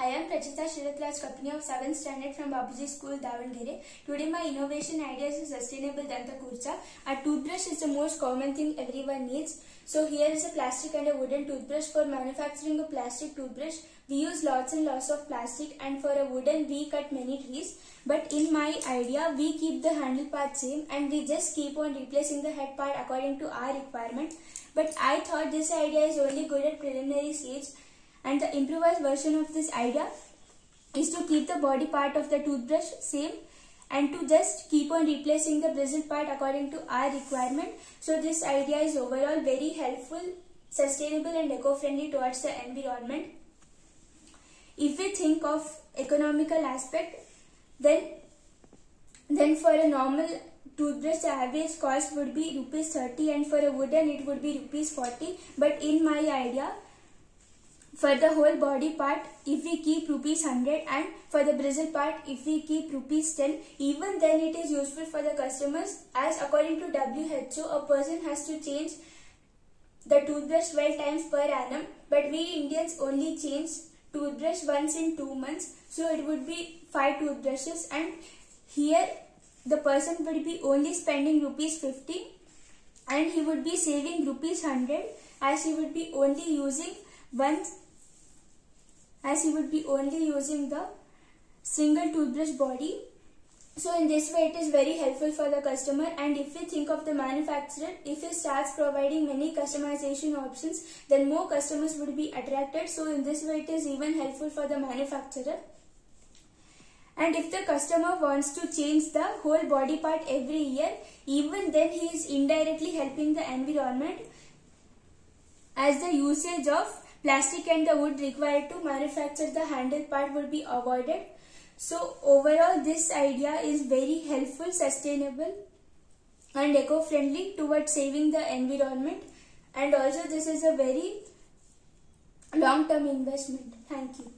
I am Prachita Shiratraj Kapni of 7th standard from Babuji School, Davangere. Today my innovation idea is a sustainable Danta Kurcha. A toothbrush is the most common thing everyone needs. So here is a plastic and a wooden toothbrush. For manufacturing a plastic toothbrush, we use lots and lots of plastic, and for a wooden we cut many trees. But in my idea, we keep the handle part same and we just keep on replacing the head part according to our requirement. But I thought this idea is only good at preliminary stage, and the improvised version of this idea is to keep the body part of the toothbrush same and to just keep on replacing the bristle part according to our requirement. So this idea is overall very helpful, sustainable and eco-friendly towards the environment. If we think of economical aspect, then for a normal toothbrush the average cost would be rupees 30 and for a wooden it would be rupees 40. But in my idea, for the whole body part, if we keep rupees 100 and for the bristle part, if we keep rupees 10, even then it is useful for the customers, as according to WHO, a person has to change the toothbrush 12 times per annum. But we Indians only change toothbrush once in 2 months. So it would be 5 toothbrushes, and here the person would be only spending rupees 50 and he would be saving rupees 100, as he would be only using the single toothbrush body. So in this way it is very helpful for the customer. And if we think of the manufacturer, if he starts providing many customization options, then more customers would be attracted. So in this way it is even helpful for the manufacturer. And if the customer wants to change the whole body part every year, even then he is indirectly helping the environment, as the usage of plastic and the wood required to manufacture the handle part would be avoided. So overall this idea is very helpful, sustainable and eco-friendly towards saving the environment, and also this is a very long-term investment. Thank you.